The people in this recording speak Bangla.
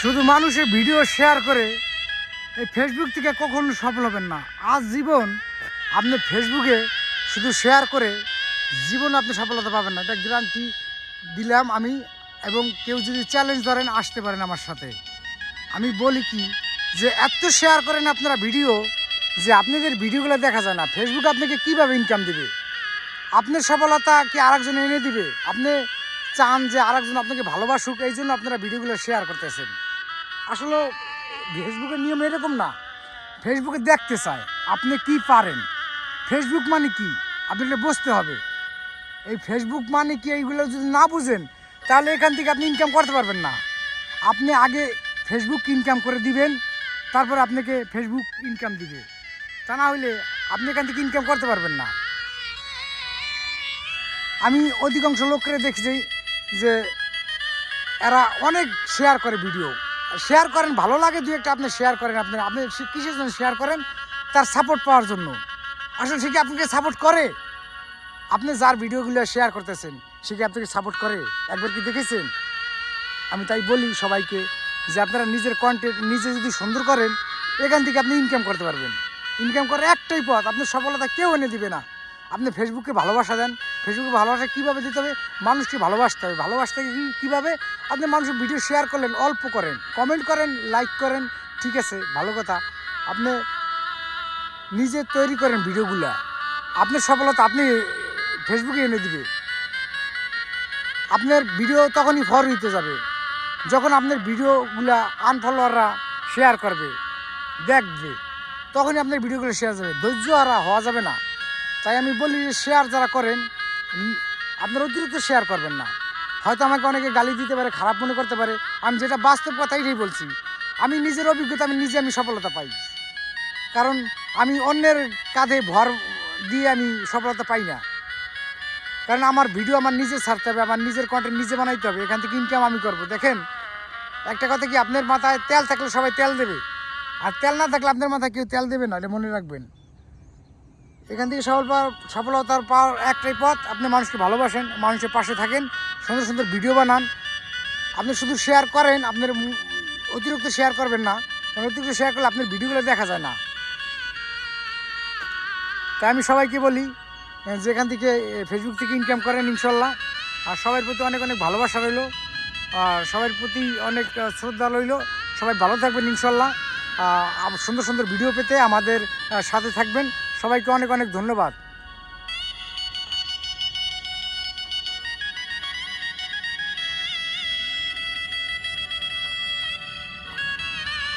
শুধু মানুষের ভিডিও শেয়ার করে এই ফেসবুক থেকে কখনো সফল হবেন না। আজ জীবন আপনি ফেসবুকে শুধু শেয়ার করে জীবন আপনি সফলতা পাবেন না, এটা গ্যারান্টি দিলাম আমি। এবং কেউ যদি চ্যালেঞ্জ ধরেন আসতে পারেন আমার সাথে। আমি বলি কি যে এত শেয়ার করেন আপনারা ভিডিও, যে আপনাদের ভিডিওগুলো দেখা যায় না। ফেসবুক আপনাকে কীভাবে ইনকাম দিবে? আপনার সফলতা কি আরেকজন এনে দিবে? আপনি চান যে আরেকজন আপনাকে ভালোবাসুক, এই জন্য আপনারা ভিডিওগুলো শেয়ার করতেছেন। আসলে ফেসবুকের নিয়ম এরকম না। ফেসবুকে দেখতে চায় আপনি কি পারেন। ফেসবুক মানে কি আপনাকে বুঝতে হবে। এই ফেসবুক মানে কি এইগুলো যদি না বুঝেন তাহলে এখান থেকে আপনি ইনকাম করতে পারবেন না। আপনি আগে ফেসবুক ইনকাম করে দিবেন, তারপর আপনাকে ফেসবুক ইনকাম দিবে। তা না হইলে আপনি এখান থেকে ইনকাম করতে পারবেন না। আমি অধিকাংশ লোককে দেখছি যে এরা অনেক শেয়ার করে ভিডিও। শেয়ার করেন, ভালো লাগে দু একটা, আপনি শেয়ার করেন। আপনি আপনি কিসের জন্য শেয়ার করেন? তার সাপোর্ট পাওয়ার জন্য। আসলে সে কি আপনাকে সাপোর্ট করে? আপনি যার ভিডিওগুলো শেয়ার করতেছেন সে কি আপনাকে সাপোর্ট করে? একবার কি দেখেছেন? আমি তাই বলি সবাইকে যে আপনারা নিজের কন্টেন্ট নিজে যদি সুন্দর করেন, এখান থেকে আপনি ইনকাম করতে পারবেন। ইনকাম করার একটাই পথ, আপনার সফলতা কেউ এনে দিবে না। আপনি ফেসবুককে ভালোবাসা দেন। ফেসবুকে ভালোবাসা কীভাবে দিতে হবে? মানুষকে ভালোবাসতে হবে। ভালোবাসতে কীভাবে? আপনি মানুষের ভিডিও শেয়ার করলেন, অল্প করেন, কমেন্ট করেন, লাইক করেন, ঠিক আছে, ভালো কথা। আপনি নিজে তৈরি করেন ভিডিওগুলো, আপনার সফলতা আপনি ফেসবুকে এনে দিবে। আপনার ভিডিও তখনই ফর হইতে যাবে যখন আপনার ভিডিওগুলা আনফলোয়াররা শেয়ার করবে, দেখবে, তখনই আপনার ভিডিওগুলো শেয়ার যাবে। ধৈর্য হারা হওয়া যাবে না। তাই আমি বলি যে শেয়ার যারা করেন আপনারা অতিরিক্ত শেয়ার করবেন না। হয়তো আমাকে অনেকে গালি দিতে পারে, খারাপ মনে করতে পারে, আমি যেটা বাস্তব কথাই বলছি। আমি নিজের অভিজ্ঞতা, আমি সফলতা পাই। কারণ আমি অন্যের কাঁধে ভর দিয়ে আমি সফলতা পাই না। কারণ আমার ভিডিও আমার নিজে ছাড়তে হবে, আমার নিজের কন্টেন্ট নিজে বানাইতে হবে, এখান থেকে ইনকাম আমি করবো। দেখেন একটা কথা কি, আপনার মাথায় তেল থাকলে সবাই তেল দেবে, আর তেল না থাকলে আপনার মাথায় কেউ তেল দেবে না, এটা মনে রাখবেন। এখান থেকে সফলতার পাওয়ার একটাই পথ, আপনি মানুষকে ভালোবাসেন, মানুষের পাশে থাকেন, সুন্দর সুন্দর ভিডিও বানান। আপনি শুধু শেয়ার করেন, আপনার অতিরিক্ত শেয়ার করবেন না, কারণ অতিরিক্ত শেয়ার করলে আপনার ভিডিওগুলো দেখা যায় না। তাই আমি সবাইকে বলি যেখান থেকে ফেসবুক থেকে ইনকাম করেন ইনশাল্লাহ। আর সবার প্রতি অনেক অনেক ভালোবাসা রইল, আর সবার প্রতি অনেক শ্রদ্ধা রইল। সবাই ভালো থাকবেন ইনশাল্লাহ। সুন্দর সুন্দর ভিডিও পেতে আমাদের সাথে থাকবেন। সবাইকে অনেক অনেক ধন্যবাদ।